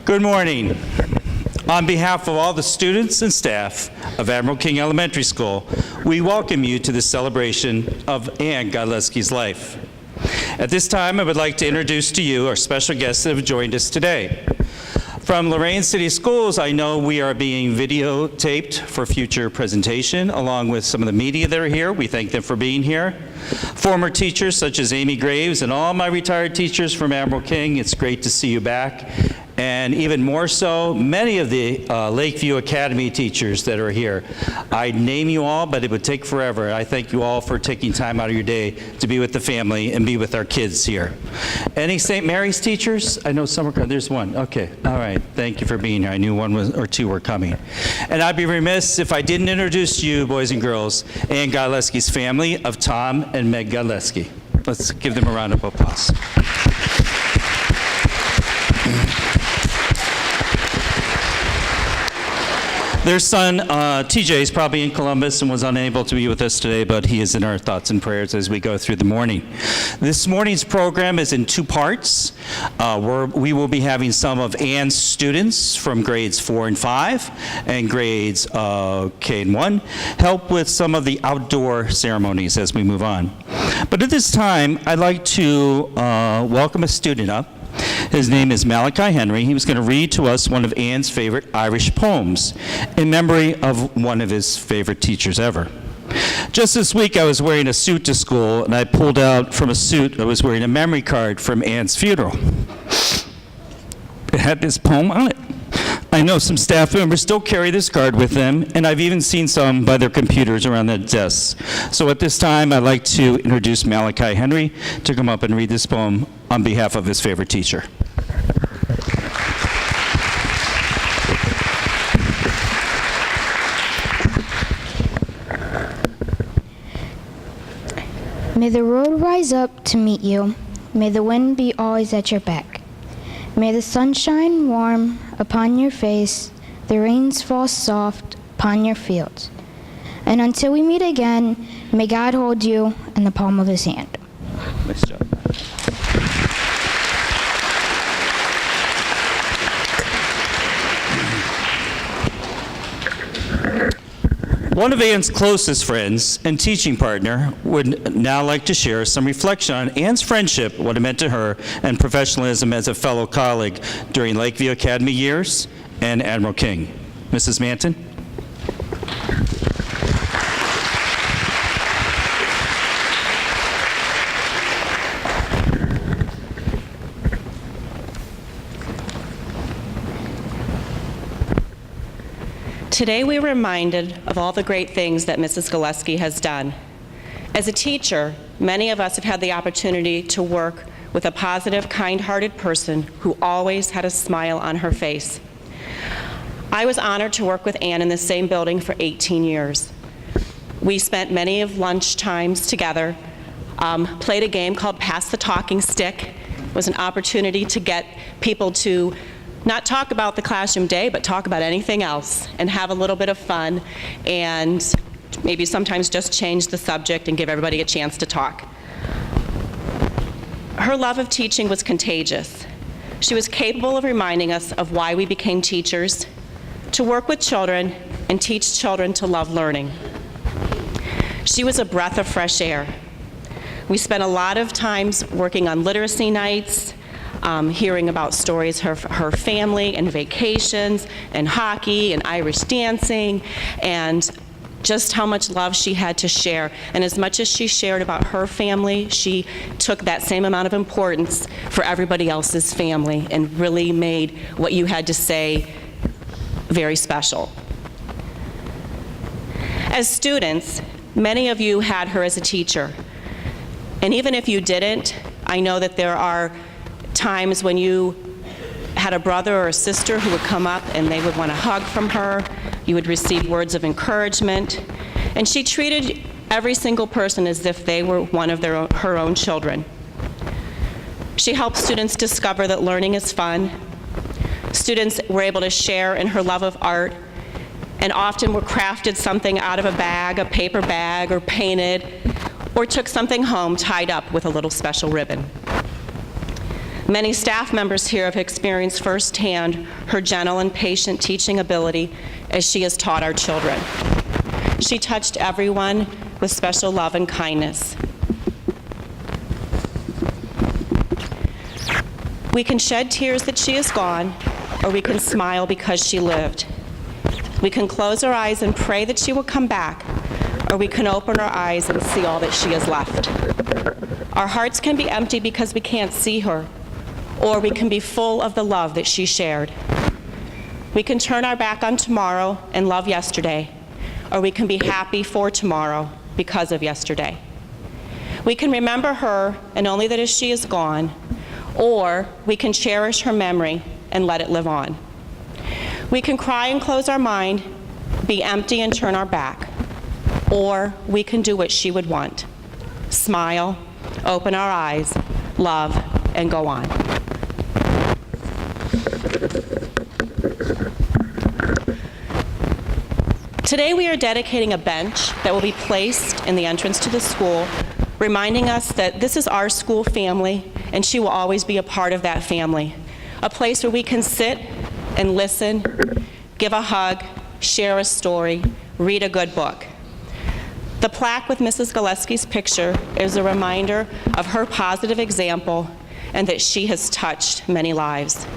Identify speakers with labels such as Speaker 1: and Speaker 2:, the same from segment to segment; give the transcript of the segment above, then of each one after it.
Speaker 1: Good morning. On behalf of all the students and staff of Admiral King Elementary School, we welcome you to this celebration of Anne Godlewski's life. At this time, I would like to introduce to you our special guests that have joined us today. From Lorain City Schools, I know we are being videotaped for future presentation, along with some of the media that are here. We thank them for being here. Former teachers such as Amy Graves and all my retired teachers from Admiral King, it's great to see you back. And even more so, many of the Lakeview Academy teachers that are here. I'd name you all, but it would take forever. I thank you all for taking time out of your day to be with the family and be with our kids here. Any St. Mary's teachers? I know some are, there's one. Okay, all right. Thank you for being here. I knew one or two were coming. And I'd be remiss if I didn't introduce you, boys and girls, Anne Godlewski's family of Tom and Meg Godlewski. Let's give them a round of applause. Their son, TJ, is probably in Columbus and was unable to be with us today, but he is in our thoughts and prayers as we go through the morning. This morning's program is in two parts. We will be having some of Anne's students from grades 4 and 5 and grades K and 1 help with some of the outdoor ceremonies as we move on. But at this time, I'd like to welcome a student up. His name is Malachi Henry. He was going to read to us one of Anne's favorite Irish poems in memory of one of his favorite teachers ever. Just this week, I was wearing a suit to school, and I pulled out from a suit, I was wearing a memory card from Anne's funeral. It had this poem on it. I know some staff members still carry this card with them, and I've even seen some by their computers around their desks. So at this time, I'd like to introduce Malachi Henry to come up and read this poem on behalf of his favorite teacher.
Speaker 2: May the road rise up to meet you. May the wind be always at your back. May the sun shine warm upon your face, the rains fall soft upon your fields. And until we meet again, may God hold you in the palm of his hand.
Speaker 1: Nice job. One of Anne's closest friends and teaching partner would now like to share some reflection on Anne's friendship, what it meant to her, and professionalism as a fellow colleague during Lakeview Academy years and Admiral King. Mrs. Manton?
Speaker 3: Today we're reminded of all the great things that Mrs. Godlewski has done. As a teacher, many of us have had the opportunity to work with a positive, kind-hearted person who always had a smile on her face. I was honored to work with Anne in the same building for 18 years. We spent many of lunch times together, played a game called Pass the Talking Stick. It was an opportunity to get people to not talk about the classroom day, but talk about anything else and have a little bit of fun and maybe sometimes just change the subject and give everybody a chance to talk. Her love of teaching was contagious. She was capable of reminding us of why we became teachers, to work with children and teach children to love learning. She was a breath of fresh air. We spent a lot of times working on literacy nights, hearing about stories of her family and vacations and hockey and Irish dancing and just how much love she had to share. And as much as she shared about her family, she took that same amount of importance for everybody else's family and really made what you had to say very special. As students, many of you had her as a teacher. And even if you didn't, I know that there are times when you had a brother or a sister who would come up and they would want a hug from her. You would receive words of encouragement. And she treated every single person as if they were one of her own children. She helped students discover that learning is fun. Students were able to share in her love of art and often were crafted something out of a bag, a paper bag, or painted, or took something home tied up with a little special ribbon. Many staff members here have experienced firsthand her gentle and patient teaching ability as she has taught our children. She touched everyone with special love and kindness. We can shed tears that she is gone, or we can smile because she lived. We can close our eyes and pray that she will come back, or we can open our eyes and see all that she has left. Our hearts can be empty because we can't see her, or we can be full of the love that she shared. We can turn our back on tomorrow and love yesterday, or we can be happy for tomorrow because of yesterday. We can remember her and only that as she is gone, or we can cherish her memory and let it live on. We can cry and close our mind, be empty and turn our back, or we can do what she would want: smile, open our eyes, love, and go on. Today we are dedicating a bench that will be placed in the entrance to the school, reminding us that this is our school family and she will always be a part of that family. A place where we can sit and listen, give a hug, share a story, read a good book. The plaque with Mrs. Godlewski's picture is a reminder of her positive example and that she has touched many lives.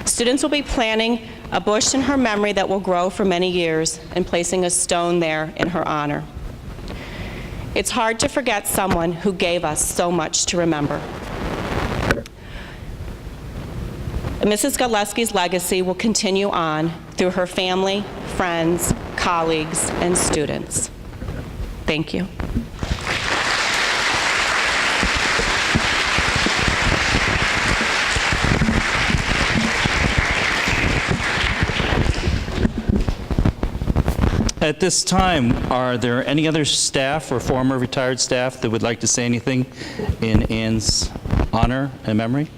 Speaker 3: Students will be planting a bush in her memory that will grow for many years and placing a stone there in her honor. It's hard to forget someone who gave us so much to remember. Mrs. Godlewski's legacy will continue on through her family, friends, colleagues, and students. Thank you.
Speaker 1: At this time, are there any other staff or former retired staff that would like to say anything in Ann's honor and memory?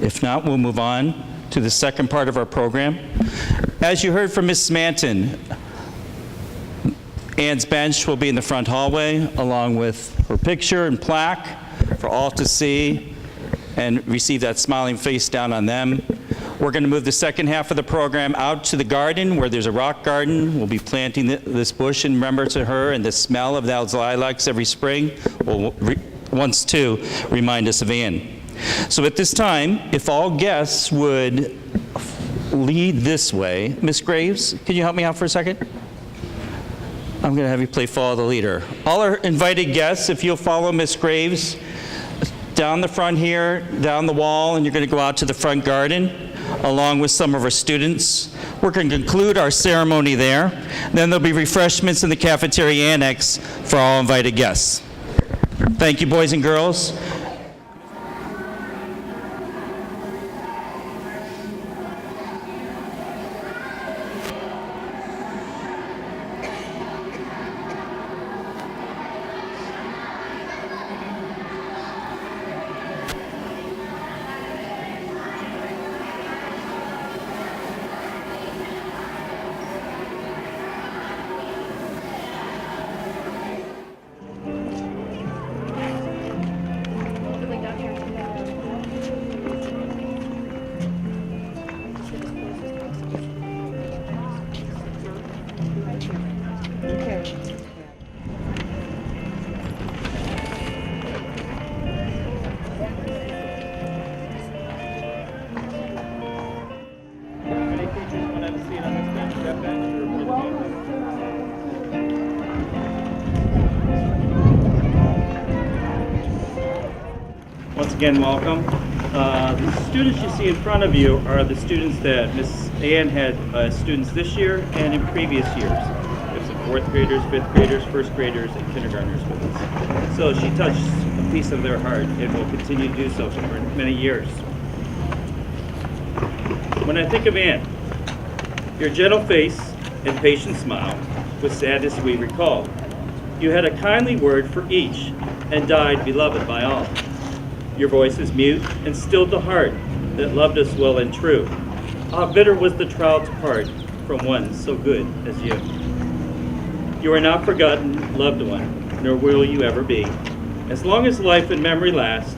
Speaker 1: If not, we'll move on to the second part of our program. As you heard from Ms. Manton, Ann's bench will be in the front hallway along with her picture and plaque for all to see and receive that smiling face down on them. We're going to move the second half of the program out to the garden where there's a rock garden. We'll be planting this bush in remembrance of her, and the smell of those lilacs every spring will once too remind us of Ann. So at this time, if all guests would lead this way. Ms. Graves, can you help me out for a second? I'm going to have you play Follow the Leader. All our invited guests, if you'll follow Ms. Graves down the front here, down the wall, and you're going to go out to the front garden along with some of our students. We're going to conclude our ceremony there. Then there'll be refreshments in the cafeteria annex for all invited guests. Thank you, boys and girls.
Speaker 4: Once again, welcome. The students you see in front of you are the students that Miss Ann had students this year and in previous years. There's some fourth graders, fifth graders, first graders, and kindergartners with us. So she touched a piece of their heart and will continue to do so for many years. When I think of Ann, your gentle face and patient smile with sadness we recall. You had a kindly word for each and died beloved by all. Your voice is mute and stilled the heart that loved us well and true. How bitter was the trial to part from one so good as you. You are not forgotten, loved one, nor will you ever be. As long as life and memory last,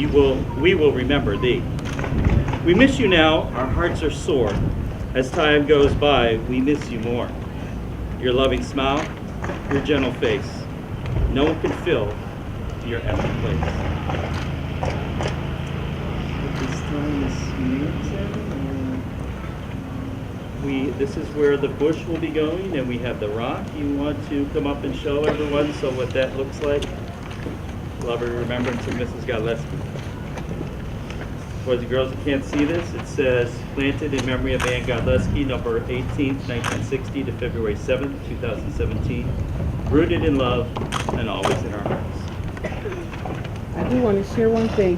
Speaker 4: we will remember thee. We miss you now, our hearts are sore. As time goes by, we miss you more. Your loving smile, your gentle face, no one can fill your empty place. At this time, this is where the bush will be going, and we have the rock. You want to come up and show everyone so what that looks like? Loving remembrance of Mrs. Godlewski. Boys and girls who can't see this, it says, planted in memory of Ann Godlewski, November 18th, 1960 to February 7th, 2017. Rooted in love and always in our hearts.
Speaker 5: I do want to share one thing.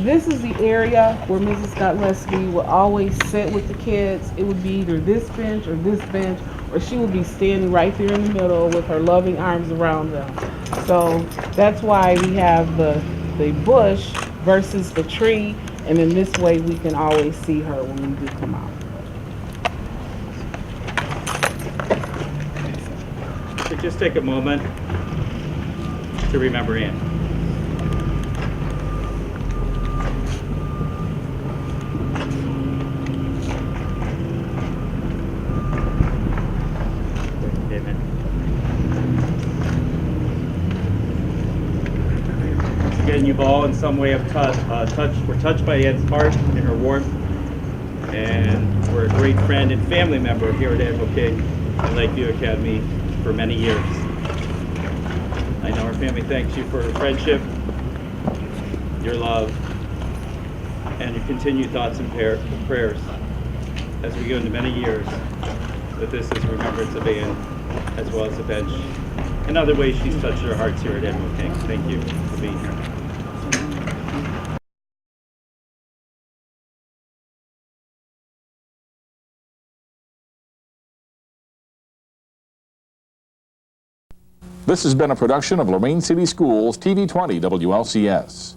Speaker 5: This is the area where Mrs. Godlewski would always sit with the kids. It would be either this bench, or she would be standing right there in the middle with her loving arms around them. So that's why we have the bush versus the tree, and in this way we can always see her when we do come out.
Speaker 4: So just take a moment to remember Ann. Amen. Again, you've all in some way have we're touched by Ann's heart and her warmth, and we're a great friend and family member here at Admiral King and Lakeview Academy for many years. I know our family thanks you for your friendship, your love, and your continued thoughts and prayers as we go into many years. But this is remembrance of Ann, as well as the bench, and other ways she's touched our hearts here at Admiral King. Thank you for being here.
Speaker 6: This has been a production of Lorain City Schools TV 20 WLCS.